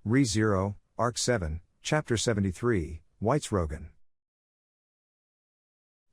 Re-Zero, Arc 7, Chapter 73, Weitz Rogen.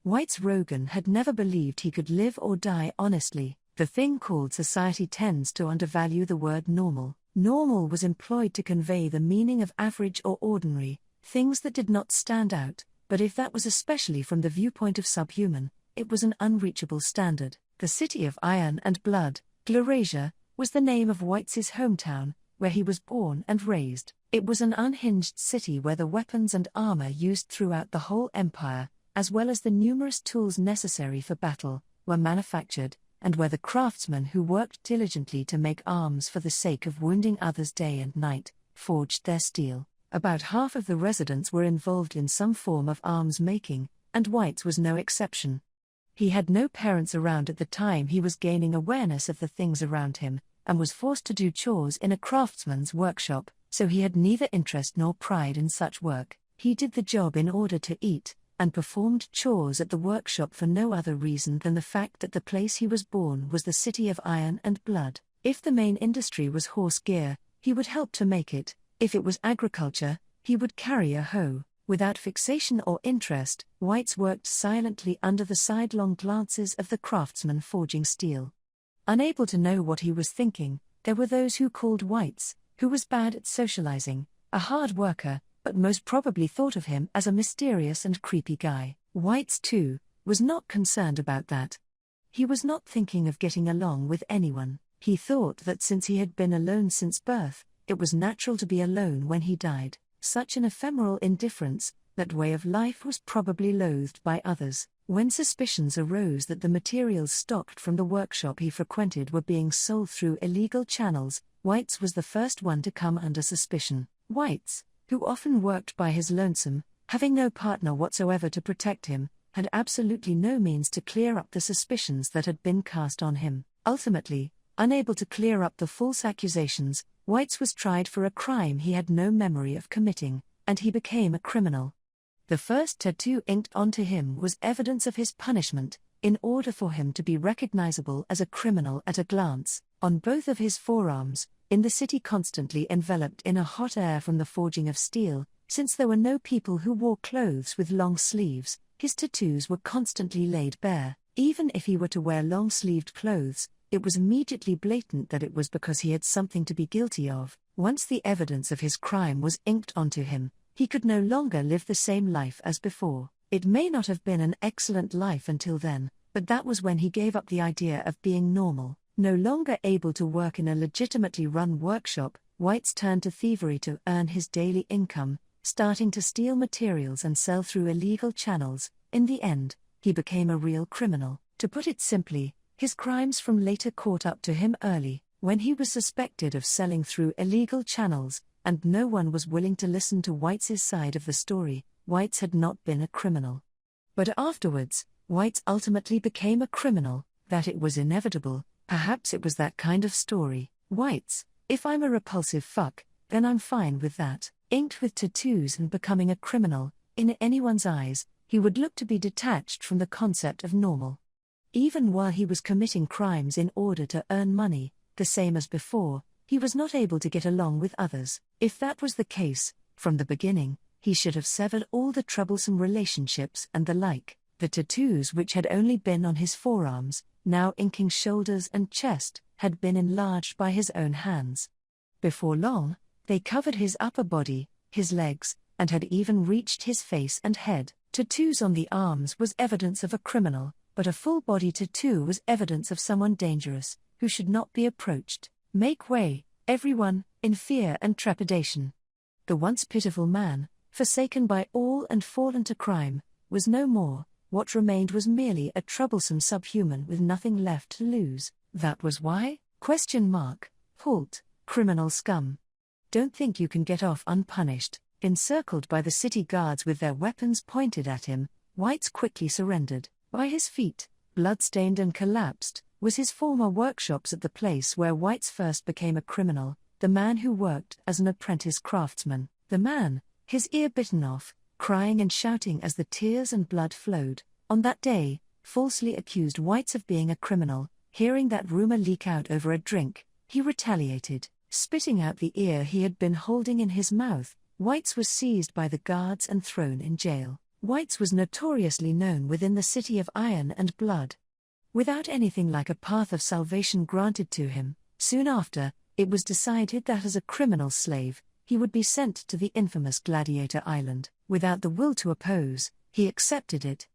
Weitz Rogen had never believed he could live or die honestly. The thing called society tends to undervalue the word normal. Normal was employed to convey the meaning of average or ordinary, things that did not stand out, but if that was especially from the viewpoint of subhuman, it was an unreachable standard. The city of iron and blood, Glaurasia, was the name of Weitz's hometown, where he was born and raised. It was an unhinged city where the weapons and armor used throughout the whole empire, as well as the numerous tools necessary for battle, were manufactured, and where the craftsmen who worked diligently to make arms for the sake of wounding others day and night, forged their steel. About half of the residents were involved in some form of arms making, and Weitz was no exception. He had no parents around at the time he was gaining awareness of the things around him, and was forced to do chores in a craftsman's workshop, so he had neither interest nor pride in such work. He did the job in order to eat, and performed chores at the workshop for no other reason than the fact that the place he was born was the city of iron and blood. If the main industry was horse gear, he would help to make it. If it was agriculture, he would carry a hoe. Without fixation or interest, Weitz worked silently under the sidelong glances of the craftsmen forging steel. Unable to know what he was thinking, there were those who called Weitz, who was bad at socializing, a hard worker, but most probably thought of him as a mysterious and creepy guy. Weitz, too, was not concerned about that. He was not thinking of getting along with anyone. He thought that since he had been alone since birth, it was natural to be alone when he died. Such an ephemeral indifference, that way of life was probably loathed by others. When suspicions arose that the materials stocked from the workshop he frequented were being sold through illegal channels, Weitz was the first one to come under suspicion. Weitz, who often worked by his lonesome, having no partner whatsoever to protect him, had absolutely no means to clear up the suspicions that had been cast on him. Ultimately, unable to clear up the false accusations, Weitz was tried for a crime he had no memory of committing, and he became a criminal. The first tattoo inked onto him was evidence of his punishment, in order for him to be recognizable as a criminal at a glance. On both of his forearms, in the city constantly enveloped in a hot air from the forging of steel, since there were no people who wore clothes with long sleeves, his tattoos were constantly laid bare. Even if he were to wear long-sleeved clothes, it was immediately blatant that it was because he had something to be guilty of. Once the evidence of his crime was inked onto him, he could no longer live the same life as before. It may not have been an excellent life until then, but that was when he gave up the idea of being normal. No longer able to work in a legitimately run workshop, Weitz turned to thievery to earn his daily income, starting to steal materials and sell through illegal channels. In the end, he became a real criminal. To put it simply, his crimes from later caught up to him early, when he was suspected of selling through illegal channels, and no one was willing to listen to Weitz's side of the story. Weitz had not been a criminal. But afterwards, Weitz ultimately became a criminal. That it was inevitable, perhaps it was that kind of story. Weitz, if I'm a repulsive fuck, then I'm fine with that. Inked with tattoos and becoming a criminal, in anyone's eyes, he would look to be detached from the concept of normal. Even while he was committing crimes in order to earn money, the same as before, he was not able to get along with others. If that was the case, from the beginning, he should have severed all the troublesome relationships and the like. The tattoos, which had only been on his forearms, now inking shoulders and chest, had been enlarged by his own hands. Before long, they covered his upper body, his legs, and had even reached his face and head. Tattoos on the arms was evidence of a criminal, but a full-body tattoo was evidence of someone dangerous, who should not be approached. Make way, everyone, in fear and trepidation. The once pitiful man, forsaken by all and fallen to crime, was no more. What remained was merely a troublesome subhuman with nothing left to lose. That was why? ? Halt, criminal scum. Don't think you can get off unpunished. Encircled by the city guards with their weapons pointed at him, Weitz quickly surrendered. By his feet, blood-stained and collapsed, was his former workshops at the place where Weitz first became a criminal, the man who worked as an apprentice craftsman. The man, his ear bitten off, crying and shouting as the tears and blood flowed, on that day, falsely accused Weitz of being a criminal. Hearing that rumor leak out over a drink, he retaliated. Spitting out the ear he had been holding in his mouth, Weitz was seized by the guards and thrown in jail. Weitz was notoriously known within the city of iron and blood. Without anything like a path of salvation granted to him, soon after, it was decided that as a criminal slave, he would be sent to the infamous Gladiator Island. Without the will to oppose, he accepted it.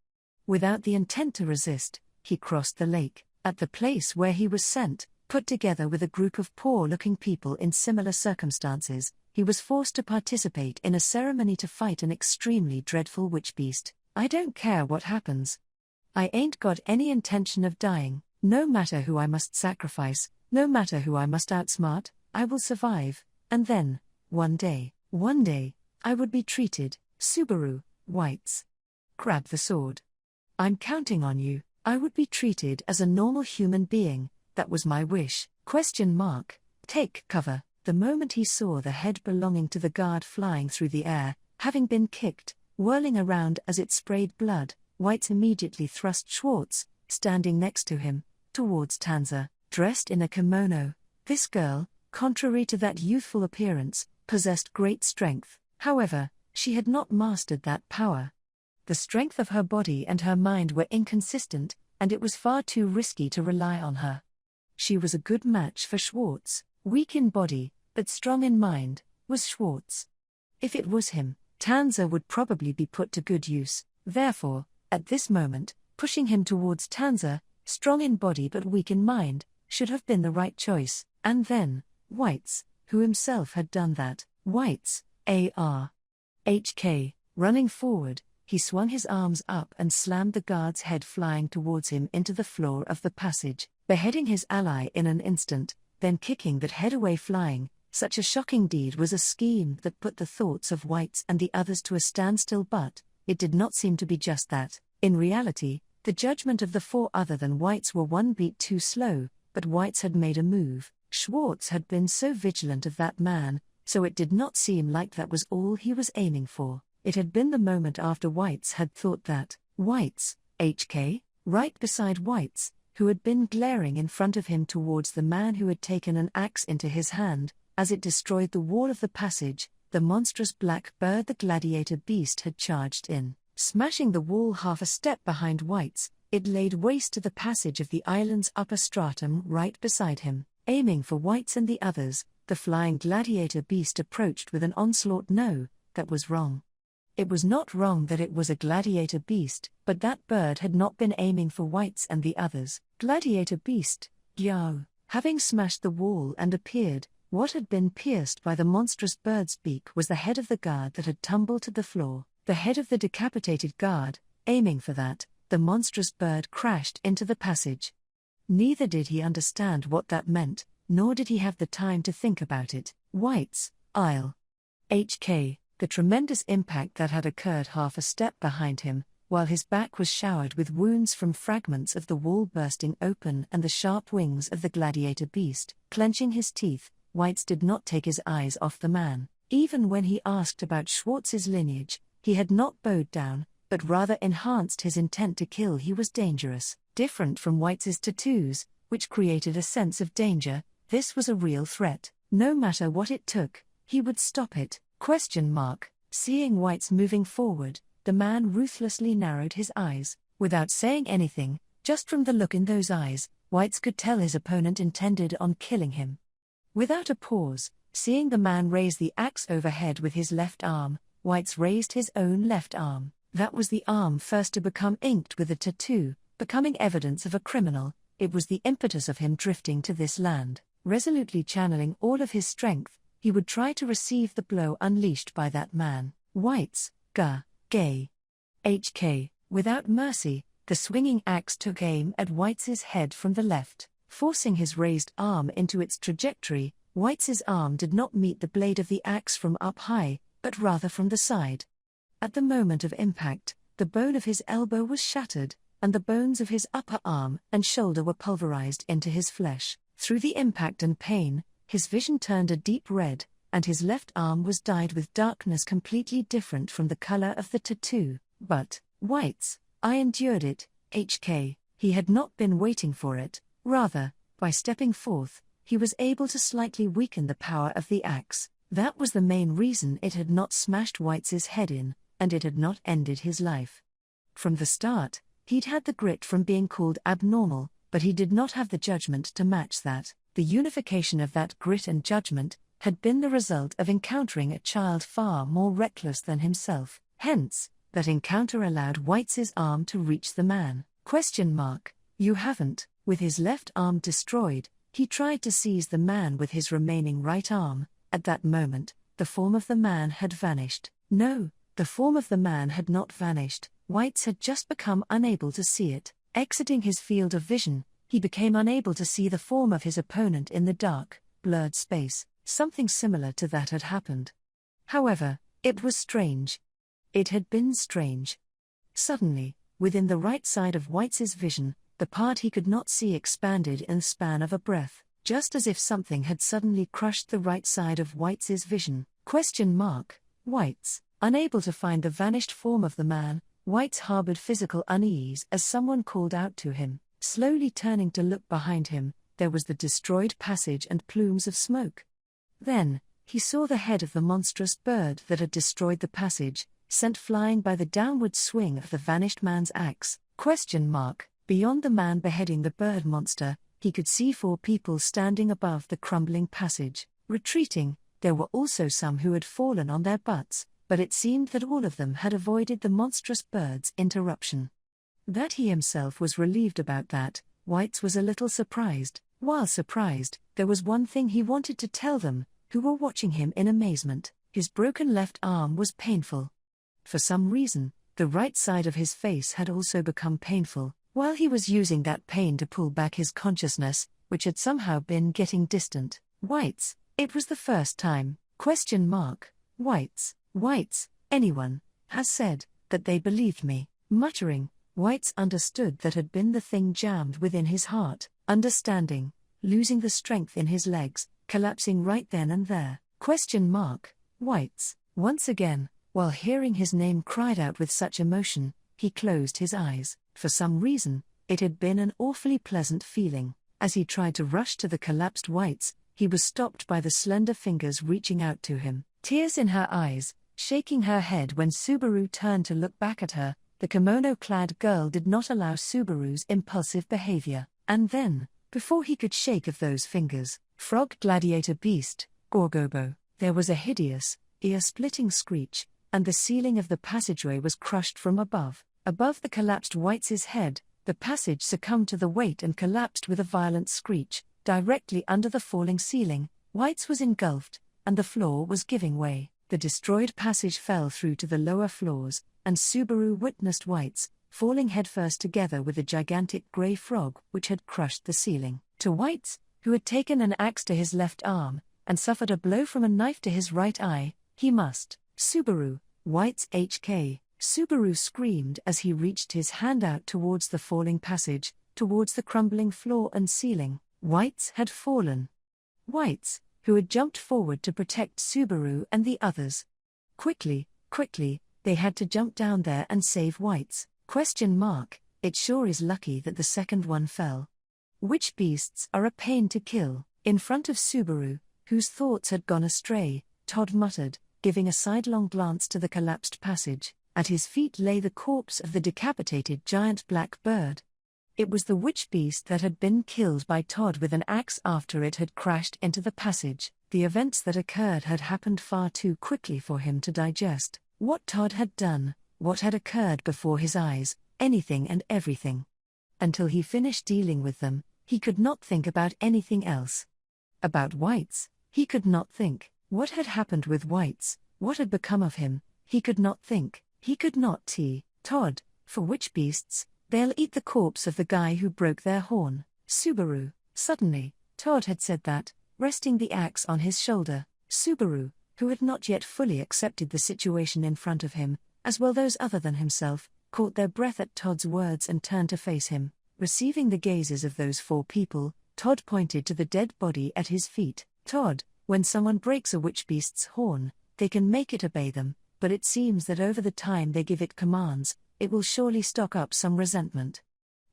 Without the intent to resist, he crossed the lake. At the place where he was sent, put together with a group of poor-looking people in similar circumstances, he was forced to participate in a ceremony to fight an extremely dreadful witch beast. I don't care what happens. I ain't got any intention of dying, no matter who I must sacrifice, no matter who I must outsmart, I will survive, and then, one day, I would be treated, Subaru, Weitz. Grab the sword. I'm counting on you, I would be treated as a normal human being, that was my wish. Take cover. The moment he saw the head belonging to the guard flying through the air, having been kicked, whirling around as it sprayed blood, Weitz immediately thrust Schwartz, standing next to him, towards Tanza, dressed in a kimono. This girl, contrary to that youthful appearance, possessed great strength. However, she had not mastered that power. The strength of her body and her mind were inconsistent, and it was far too risky to rely on her. She was a good match for Schwartz. Weak in body, but strong in mind, was Schwartz. If it was him, Tanza would probably be put to good use. Therefore, at this moment, pushing him towards Tanza, strong in body but weak in mind, should have been the right choice. And then, Weitz, who himself had done that. Weitz, A.R.H.K., running forward, he swung his arms up and slammed the guard's head flying towards him into the floor of the passage, beheading his ally in an instant, then kicking that head away flying. Such a shocking deed was a scheme that put the thoughts of Weitz and the others to a standstill, but it did not seem to be just that. In reality, the judgment of the four other than Weitz were one beat too slow, but Weitz had made a move. Schwartz had been so vigilant of that man, so it did not seem like that was all he was aiming for. It had been the moment after Weitz had thought that. Weitz, HK, right beside Weitz, who had been glaring in front of him towards the man who had taken an axe into his hand. As it destroyed the wall of the passage, the monstrous black bird, the gladiator beast, had charged in. Smashing the wall half a step behind Weitz, it laid waste to the passage of the island's upper stratum right beside him. Aiming for Weitz and the others, the flying gladiator beast approached with an onslaught. No, that was wrong. It was not wrong that it was a gladiator beast, but that bird had not been aiming for Weitz and the others. Gladiator beast, Yao, having smashed the wall and appeared, what had been pierced by the monstrous bird's beak was the head of the guard that had tumbled to the floor, the head of the decapitated guard. Aiming for that, the monstrous bird crashed into the passage. Neither did he understand what that meant, nor did he have the time to think about it. Weitz, I'll. HK, the tremendous impact that had occurred half a step behind him, while his back was showered with wounds from fragments of the wall bursting open and the sharp wings of the gladiator beast. Clenching his teeth, Weitz did not take his eyes off the man. Even when he asked about Schwartz's lineage, he had not bowed down, but rather enhanced his intent to kill. He was dangerous. Different from Weitz's tattoos, which created a sense of danger, this was a real threat. No matter what it took, he would stop it. Seeing Weitz moving forward, the man ruthlessly narrowed his eyes. Without saying anything, just from the look in those eyes, Weitz could tell his opponent intended on killing him. Without a pause, seeing the man raise the axe overhead with his left arm, Weitz raised his own left arm. That was the arm first to become inked with a tattoo, becoming evidence of a criminal. It was the impetus of him drifting to this land. Resolutely channeling all of his strength, he would try to receive the blow unleashed by that man. Weitz, Gay. HK, without mercy, the swinging axe took aim at Weitz's head from the left. Forcing his raised arm into its trajectory, Weitz's arm did not meet the blade of the axe from up high, but rather from the side. At the moment of impact, the bone of his elbow was shattered, and the bones of his upper arm and shoulder were pulverized into his flesh. Through the impact and pain, his vision turned a deep red, and his left arm was dyed with darkness completely different from the color of the tattoo. But, Weitz, I endured it, HK. He had not been waiting for it. Rather, by stepping forth, he was able to slightly weaken the power of the axe. That was the main reason it had not smashed Weitz's head in, and it had not ended his life. From the start, he'd had the grit from being called abnormal, but he did not have the judgment to match that. The unification of that grit and judgment had been the result of encountering a child far more reckless than himself. Hence, that encounter allowed Weitz's arm to reach the man. You haven't. With his left arm destroyed, he tried to seize the man with his remaining right arm. At that moment, the form of the man had vanished. No, the form of the man had not vanished. Weitz had just become unable to see it. Exiting his field of vision, he became unable to see the form of his opponent in the dark, blurred space. Something similar to that had happened. However, it was strange. It had been strange. Suddenly, within the right side of Weitz's vision, the part he could not see expanded in the span of a breath, just as if something had suddenly crushed the right side of Weitz's vision. Weitz, unable to find the vanished form of the man, Weitz harbored physical unease as someone called out to him. Slowly turning to look behind him, there was the destroyed passage and plumes of smoke. Then, he saw the head of the monstrous bird that had destroyed the passage, sent flying by the downward swing of the vanished man's axe. Beyond the man beheading the bird monster, he could see 4 people standing above the crumbling passage. Retreating, there were also some who had fallen on their butts, but it seemed that all of them had avoided the monstrous bird's interruption. That he himself was relieved about that, Weitz was a little surprised. While surprised, there was one thing he wanted to tell them, who were watching him in amazement. His broken left arm was painful. For some reason, the right side of his face had also become painful, while he was using that pain to pull back his consciousness, which had somehow been getting distant. Weitz, it was the first time. Weitz, anyone has said that they believed me. Muttering, Weitz understood that had been the thing jammed within his heart. Understanding, losing the strength in his legs, collapsing right then and there. Weitz, once again, while hearing his name cried out with such emotion, he closed his eyes. For some reason, it had been an awfully pleasant feeling. As he tried to rush to the collapsed Weitz, he was stopped by the slender fingers reaching out to him. Tears in her eyes, shaking her head when Subaru turned to look back at her, the kimono-clad girl did not allow Subaru's impulsive behavior. And then, before he could shake of those fingers, frog gladiator beast, Gorgobo, there was a hideous, ear-splitting screech, and the ceiling of the passageway was crushed from above. Above the collapsed Weitz's head, the passage succumbed to the weight and collapsed with a violent screech. Directly under the falling ceiling, Weitz was engulfed, and the floor was giving way. The destroyed passage fell through to the lower floors, and Subaru witnessed Weitz falling headfirst together with a gigantic grey frog which had crushed the ceiling. To Weitz, who had taken an axe to his left arm, and suffered a blow from a knife to his right eye, he must. Subaru, Weitz HK. Subaru screamed as he reached his hand out towards the falling passage, towards the crumbling floor and ceiling. Weitz had fallen. Weitz, who had jumped forward to protect Subaru and the others. Quickly, they had to jump down there and save Weitz. It sure is lucky that the second one fell. Witch beasts are a pain to kill. In front of Subaru, whose thoughts had gone astray, Todd muttered, giving a sidelong glance to the collapsed passage. At his feet lay the corpse of the decapitated giant black bird. It was the witch beast that had been killed by Todd with an axe after it had crashed into the passage. The events that occurred had happened far too quickly for him to digest. What Todd had done, what had occurred before his eyes, anything and everything. Until he finished dealing with them, he could not think about anything else. About Weitz, he could not think. What had happened with Weitz, what had become of him, he could not think. He could not Todd, for witch beasts, they'll eat the corpse of the guy who broke their horn. Subaru, suddenly, Todd had said that, resting the axe on his shoulder. Subaru, who had not yet fully accepted the situation in front of him, as well those other than himself, caught their breath at Todd's words and turned to face him. Receiving the gazes of those 4 people, Todd pointed to the dead body at his feet. Todd, when someone breaks a witch beast's horn, they can make it obey them, but it seems that over the time they give it commands, it will surely stock up some resentment.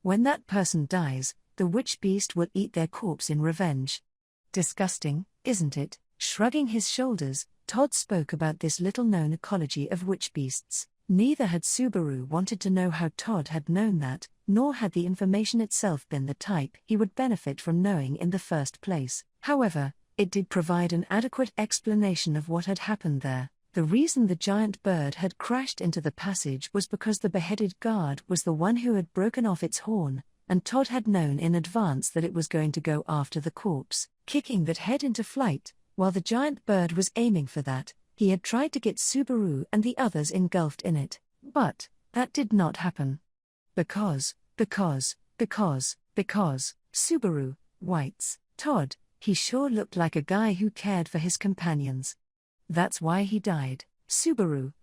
When that person dies, the witch beast will eat their corpse in revenge. Disgusting, isn't it? Shrugging his shoulders, Todd spoke about this little-known ecology of witch beasts. Neither had Subaru wanted to know how Todd had known that, nor had the information itself been the type he would benefit from knowing in the first place. However, it did provide an adequate explanation of what had happened there. The reason the giant bird had crashed into the passage was because the beheaded guard was the one who had broken off its horn, and Todd had known in advance that it was going to go after the corpse, kicking that head into flight. While the giant bird was aiming for that, he had tried to get Subaru and the others engulfed in it. But that did not happen. Because, Subaru, Weitz, Todd, he sure looked like a guy who cared for his companions. That's why he died. Subaru,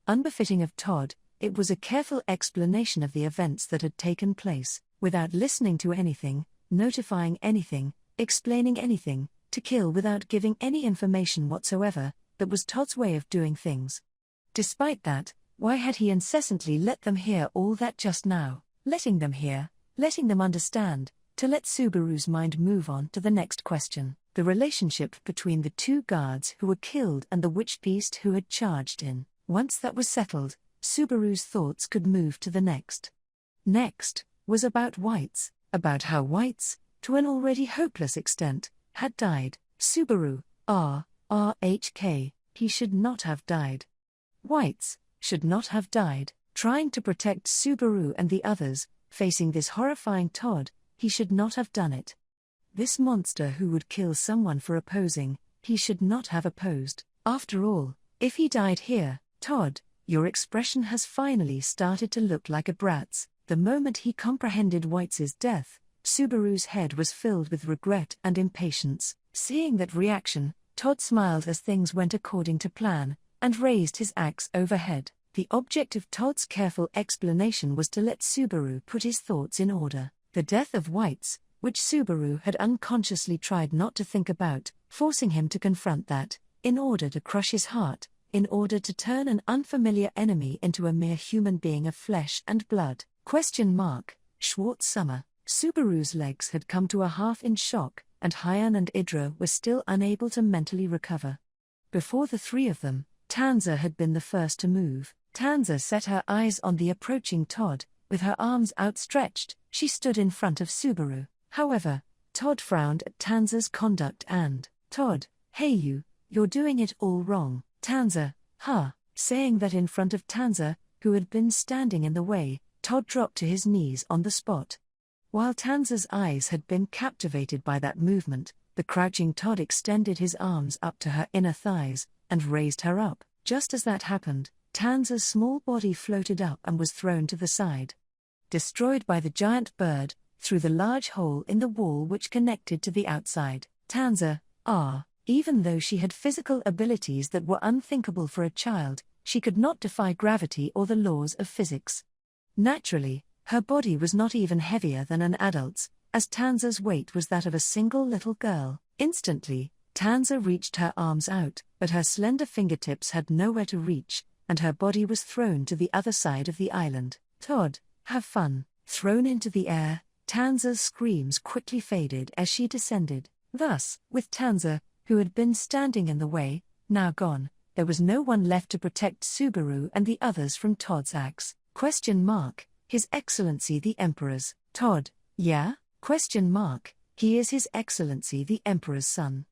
unbefitting of Todd, it was a careful explanation of the events that had taken place, without listening to anything, notifying anything, explaining anything, to kill without giving any information whatsoever. That was Todd's way of doing things. Despite that, why had he incessantly let them hear all that just now? Letting them hear, letting them understand, to let Subaru's mind move on to the next question, the relationship between the two guards who were killed and the witch beast who had charged in. Once that was settled, Subaru's thoughts could move to the next. Next was about Weitz, about how Weitz, to an already hopeless extent, had died. Subaru, RHK, he should not have died. Weitz should not have died, trying to protect Subaru and the others, facing this horrifying Todd, he should not have done it. This monster who would kill someone for opposing, he should not have opposed. After all, if he died here, Todd, your expression has finally started to look like a brat's. The moment he comprehended Weitz's death, Subaru's head was filled with regret and impatience. Seeing that reaction, Todd smiled as things went according to plan, and raised his axe overhead. The object of Todd's careful explanation was to let Subaru put his thoughts in order. The death of Weitz, which Subaru had unconsciously tried not to think about, forcing him to confront that, in order to crush his heart, in order to turn an unfamiliar enemy into a mere human being of flesh and blood. Schwartz Summer. Subaru's legs had come to a half in shock, and Hyan and Idra were still unable to mentally recover. Before the three of them, Tanza had been the first to move. Tanza set her eyes on the approaching Todd. With her arms outstretched, she stood in front of Subaru. However, Todd frowned at Tanza's conduct and, Todd, hey you're doing it all wrong. Tanza, saying that in front of Tanza, who had been standing in the way, Todd dropped to his knees on the spot. While Tanza's eyes had been captivated by that movement, the crouching Todd extended his arms up to her inner thighs, and raised her up. Just as that happened, Tanza's small body floated up and was thrown to the side. Destroyed by the giant bird, through the large hole in the wall which connected to the outside. Tanza, even though she had physical abilities that were unthinkable for a child, she could not defy gravity or the laws of physics. Naturally, her body was not even heavier than an adult's, as Tanza's weight was that of a single little girl. Instantly, Tanza reached her arms out, but her slender fingertips had nowhere to reach, and her body was thrown to the other side of the island. Todd, have fun. Thrown into the air, Tanza's screams quickly faded as she descended. Thus, with Tanza, who had been standing in the way, now gone, there was no one left to protect Subaru and the others from Todd's axe. His Excellency the Emperor's. Todd, yeah? He is His Excellency the Emperor's son.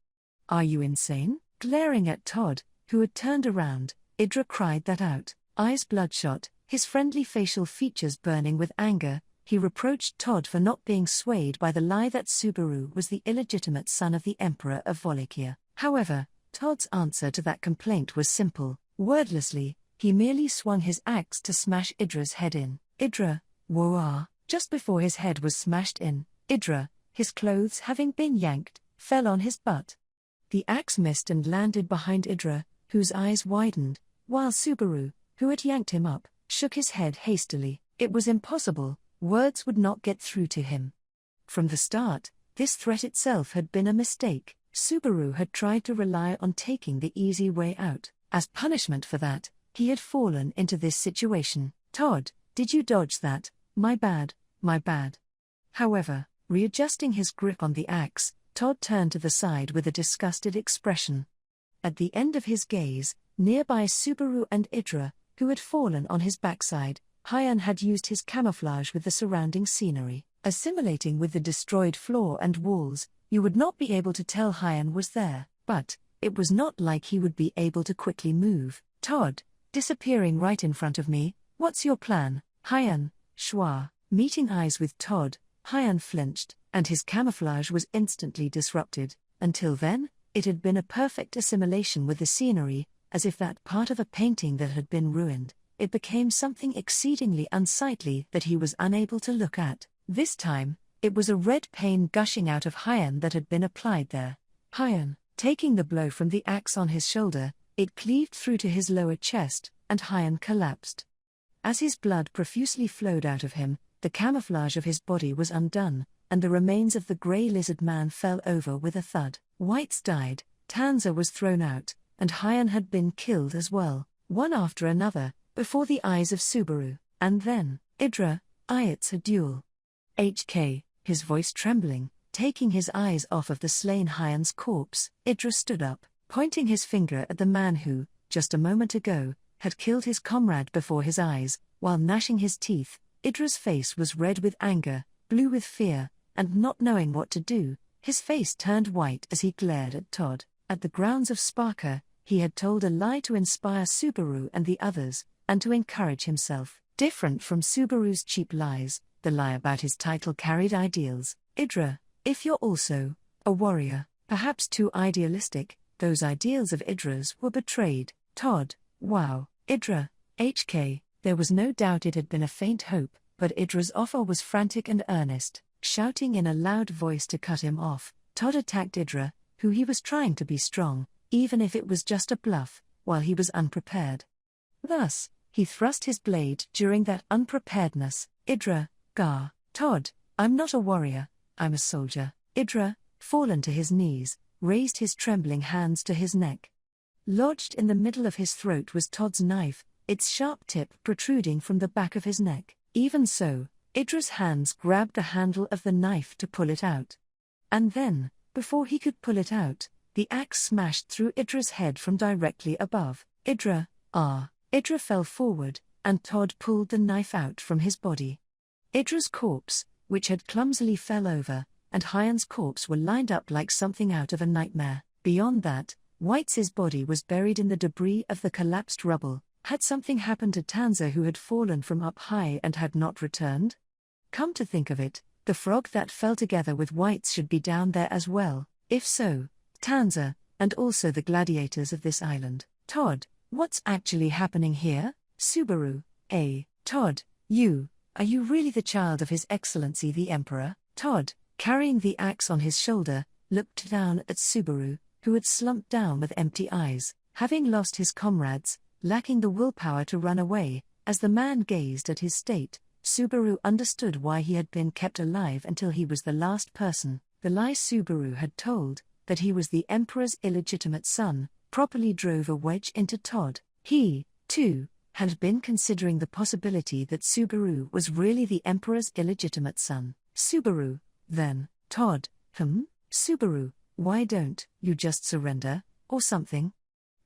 Are you insane? Glaring at Todd, who had turned around, Idra cried that out. Eyes bloodshot, his friendly facial features burning with anger, he reproached Todd for not being swayed by the lie that Subaru was the illegitimate son of the Emperor of Wallachia. However, Todd's answer to that complaint was simple. Wordlessly, he merely swung his axe to smash Idra's head in. Idra, whoa! Just before his head was smashed in, Idra, his clothes having been yanked, fell on his butt. The axe missed and landed behind Idra, whose eyes widened, while Subaru, who had yanked him up, shook his head hastily. It was impossible, words would not get through to him. From the start, this threat itself had been a mistake. Subaru had tried to rely on taking the easy way out. As punishment for that, he had fallen into this situation. Todd, did you dodge that? My bad. However, readjusting his grip on the axe, Todd turned to the side with a disgusted expression. At the end of his gaze, nearby Subaru and Idra, who had fallen on his backside, Hyan had used his camouflage with the surrounding scenery. Assimilating with the destroyed floor and walls, you would not be able to tell Hyan was there, but it was not like he would be able to quickly move. Todd, disappearing right in front of me, what's your plan? Hyan, Schwa. Meeting eyes with Todd, Hyan flinched, and his camouflage was instantly disrupted. Until then, it had been a perfect assimilation with the scenery, as if that part of a painting that had been ruined. It became something exceedingly unsightly that he was unable to look at. This time, it was a red pain gushing out of Hyan that had been applied there. Hyan, taking the blow from the axe on his shoulder, it cleaved through to his lower chest, and Hyan collapsed. As his blood profusely flowed out of him, the camouflage of his body was undone, and the remains of the grey lizard man fell over with a thud. Weitz died, Tanza was thrown out, and Hyan had been killed as well, one after another, before the eyes of Subaru, and then, Idra, Weitz a duel. HK, his voice trembling, taking his eyes off of the slain Hyan's corpse, Idra stood up, pointing his finger at the man who, just a moment ago, had killed his comrade before his eyes, while gnashing his teeth. Idra's face was red with anger, blue with fear, and not knowing what to do, his face turned white as he glared at Todd. At the grounds of Sparker, he had told a lie to inspire Subaru and the others, and to encourage himself. Different from Subaru's cheap lies, the lie about his title carried ideals. Idra, if you're also a warrior, perhaps too idealistic, those ideals of Idra's were betrayed. Todd, wow. Idra, HK, there was no doubt it had been a faint hope, but Idra's offer was frantic and earnest. Shouting in a loud voice to cut him off, Todd attacked Idra, who he was trying to be strong, even if it was just a bluff, while he was unprepared. Thus, he thrust his blade during that unpreparedness. Idra, Gar, Todd, I'm not a warrior, I'm a soldier. Idra, fallen to his knees, raised his trembling hands to his neck. Lodged in the middle of his throat was Todd's knife, its sharp tip protruding from the back of his neck. Even so, Idra's hands grabbed the handle of the knife to pull it out. And then, before he could pull it out, the axe smashed through Idra's head from directly above. Idra fell forward, and Todd pulled the knife out from his body. Idra's corpse, which had clumsily fell over, and Hyan's corpse were lined up like something out of a nightmare. Beyond that, Weitz's body was buried in the debris of the collapsed rubble. Had something happened to Tanza, who had fallen from up high and had not returned? Come to think of it, the frog that fell together with Weitz should be down there as well. If so, Tanza, and also the gladiators of this island. Todd, what's actually happening here? Subaru, Todd, are you really the child of His Excellency the Emperor? Todd, carrying the axe on his shoulder, looked down at Subaru, who had slumped down with empty eyes, having lost his comrades, lacking the willpower to run away. As the man gazed at his state, Subaru understood why he had been kept alive until he was the last person. The lie Subaru had told, that he was the Emperor's illegitimate son, properly drove a wedge into Todd. He, too, had been considering the possibility that Subaru was really the Emperor's illegitimate son. Subaru, then, Todd, Subaru, why don't you just surrender, or something?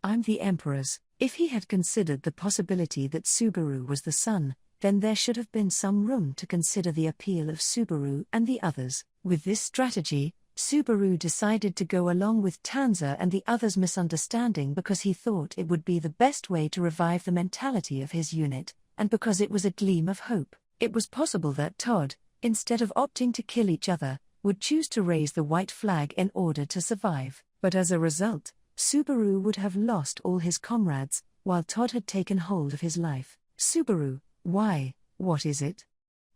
I'm the Emperor's. If he had considered the possibility that Subaru was the son, then there should have been some room to consider the appeal of Subaru and the others. With this strategy, Subaru decided to go along with Tanza and the others' misunderstanding because he thought it would be the best way to revive the mentality of his unit, and because it was a gleam of hope. It was possible that Todd, instead of opting to kill each other, would choose to raise the white flag in order to survive. But as a result, Subaru would have lost all his comrades, while Todd had taken hold of his life. Subaru, why, what is it?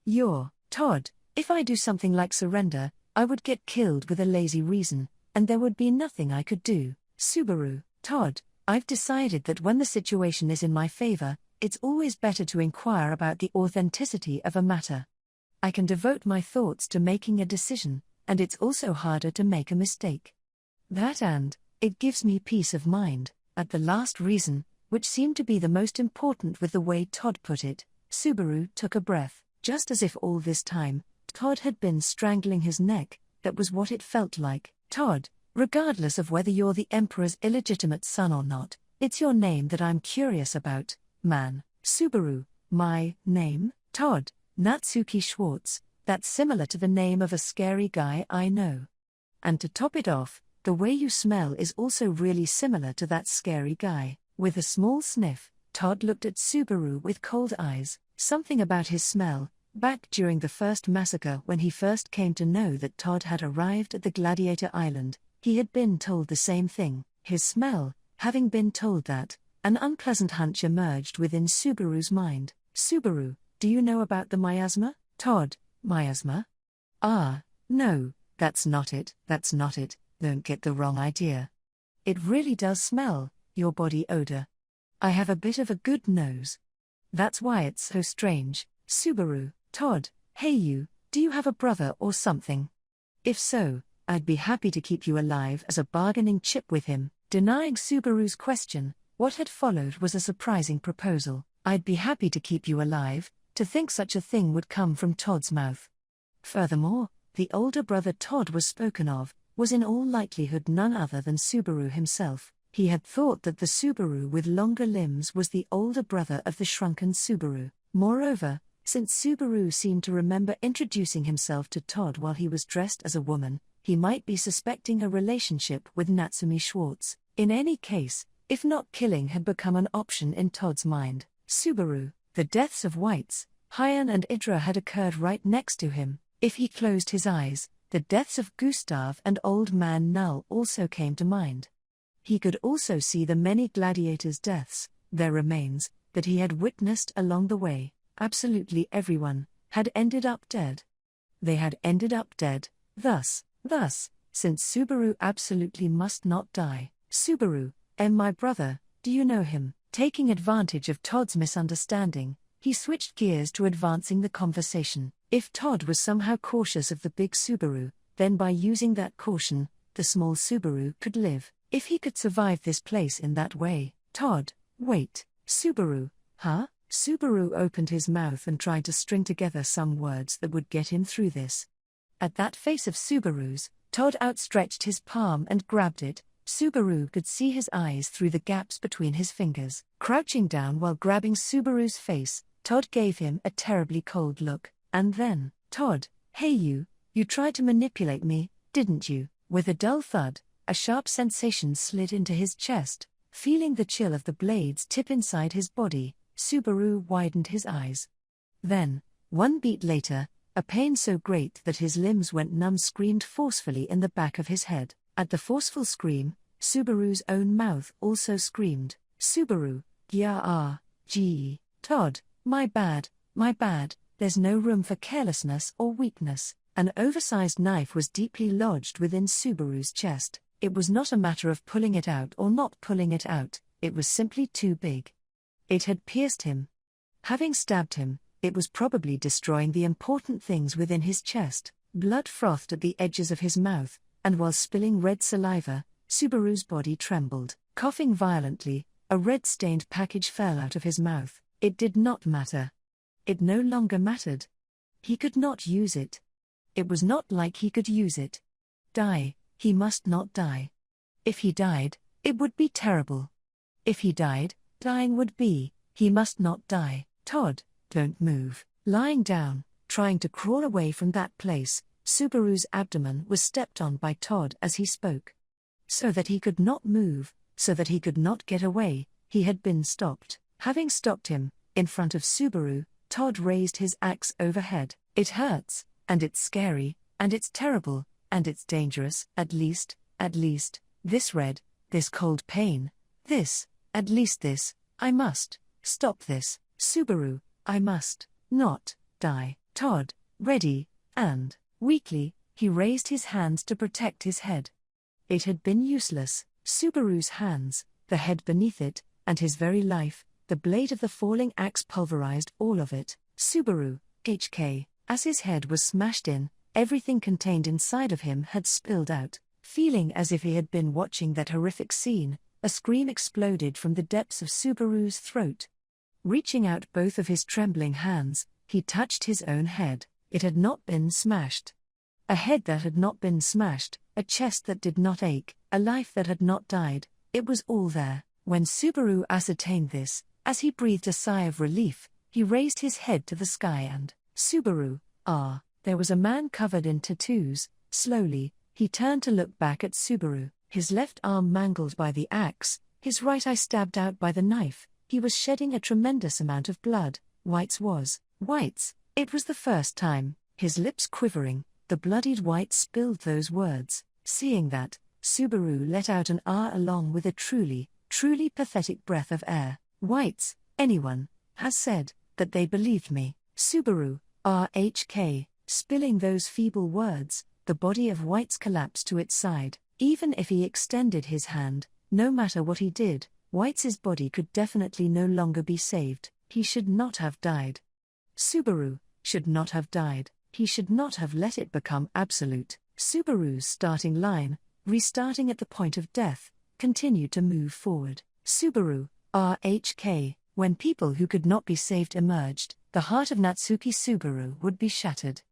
You're, Todd, if I do something like surrender, I would get killed with a lazy reason, and there would be nothing I could do. Subaru, Todd, I've decided that when the situation is in my favor, it's always better to inquire about the authenticity of a matter. I can devote my thoughts to making a decision, and it's also harder to make a mistake. That and, it gives me peace of mind. At the last reason, which seemed to be the most important with the way Todd put it, Subaru took a breath. Just as if all this time, Todd had been strangling his neck, that was what it felt like. Todd, regardless of whether you're the Emperor's illegitimate son or not, it's your name that I'm curious about, man. Subaru, my name? Todd, Natsuki Schwartz, that's similar to the name of a scary guy I know. And to top it off, the way you smell is also really similar to that scary guy. With a small sniff, Todd looked at Subaru with cold eyes. Something about his smell, back during the first massacre when he first came to know that Todd had arrived at the Gladiator Island, he had been told the same thing. His smell, having been told that, an unpleasant hunch emerged within Subaru's mind. Subaru, do you know about the miasma? Todd, miasma? Ah, no, that's not it, don't get the wrong idea. It really does smell, your body odor. I have a bit of a good nose. That's why it's so strange. Subaru, Todd, hey you, do you have a brother or something? If so, I'd be happy to keep you alive as a bargaining chip with him. Denying Subaru's question, what had followed was a surprising proposal. I'd be happy to keep you alive. To think such a thing would come from Todd's mouth. Furthermore, the older brother Todd was spoken of, was in all likelihood none other than Subaru himself. He had thought that the Subaru with longer limbs was the older brother of the shrunken Subaru. Moreover, since Subaru seemed to remember introducing himself to Todd while he was dressed as a woman, he might be suspecting a relationship with Natsumi Schwartz. In any case, if not killing had become an option in Todd's mind. Subaru, the deaths of Weitz, Hyan and Idra had occurred right next to him. If he closed his eyes, the deaths of Gustav and Old Man Null also came to mind. He could also see the many gladiators' deaths, their remains, that he had witnessed along the way. Absolutely everyone had ended up dead. They had ended up dead, thus, since Subaru absolutely must not die. Subaru, my brother, do you know him? Taking advantage of Todd's misunderstanding, he switched gears to advancing the conversation. If Todd was somehow cautious of the big Subaru, then by using that caution, the small Subaru could live. If he could survive this place in that way. Todd, wait, Subaru, huh? Subaru opened his mouth and tried to string together some words that would get him through this. At that face of Subaru's, Todd outstretched his palm and grabbed it. Subaru could see his eyes through the gaps between his fingers. Crouching down while grabbing Subaru's face, Todd gave him a terribly cold look. And then, Todd, hey you tried to manipulate me, didn't you? With a dull thud, a sharp sensation slid into his chest. Feeling the chill of the blade's tip inside his body, Subaru widened his eyes. Then, one beat later, a pain so great that his limbs went numb screamed forcefully in the back of his head. At the forceful scream, Subaru's own mouth also screamed. Subaru, gee, Todd, my bad, there's no room for carelessness or weakness. An oversized knife was deeply lodged within Subaru's chest. It was not a matter of pulling it out or not pulling it out, it was simply too big. It had pierced him. Having stabbed him, it was probably destroying the important things within his chest. Blood frothed at the edges of his mouth, and while spilling red saliva, Subaru's body trembled. Coughing violently, a red-stained package fell out of his mouth. It did not matter. It no longer mattered. He could not use it. It was not like he could use it. Die, he must not die. If he died, it would be terrible. If he died, dying would be. He must not die. Todd, don't move. Lying down, trying to crawl away from that place, Subaru's abdomen was stepped on by Todd as he spoke. So that he could not move, so that he could not get away, he had been stopped. Having stopped him, in front of Subaru, Todd raised his axe overhead. It hurts, and it's scary, and it's terrible, and it's dangerous. At least, this red, this cold pain, this, at least this, I must, stop this. Subaru, I must, not, die. Todd, ready, and, weakly, he raised his hands to protect his head. It had been useless. Subaru's hands, the head beneath it, and his very life, the blade of the falling axe pulverized all of it. Subaru, HK, as his head was smashed in, everything contained inside of him had spilled out. Feeling as if he had been watching that horrific scene, a scream exploded from the depths of Subaru's throat. Reaching out both of his trembling hands, he touched his own head. It had not been smashed. A head that had not been smashed, a chest that did not ache, a life that had not died. It was all there. When Subaru ascertained this, as he breathed a sigh of relief, he raised his head to the sky and, Subaru, there was a man covered in tattoos. Slowly, he turned to look back at Subaru, his left arm mangled by the axe, his right eye stabbed out by the knife. He was shedding a tremendous amount of blood. Weitz. It was the first time, his lips quivering, the bloodied Weitz spilled those words. Seeing that, Subaru let out an along with a truly pathetic breath of air. Weitz, anyone, has said, that they believed me. Subaru, RHK, spilling those feeble words, the body of Weitz collapsed to its side. Even if he extended his hand, no matter what he did, Weitz's body could definitely no longer be saved. He should not have died. Subaru should not have died. He should not have let it become absolute. Subaru's starting line, restarting at the point of death, continued to move forward. Subaru, RHK, when people who could not be saved emerged, the heart of Natsuki Subaru would be shattered.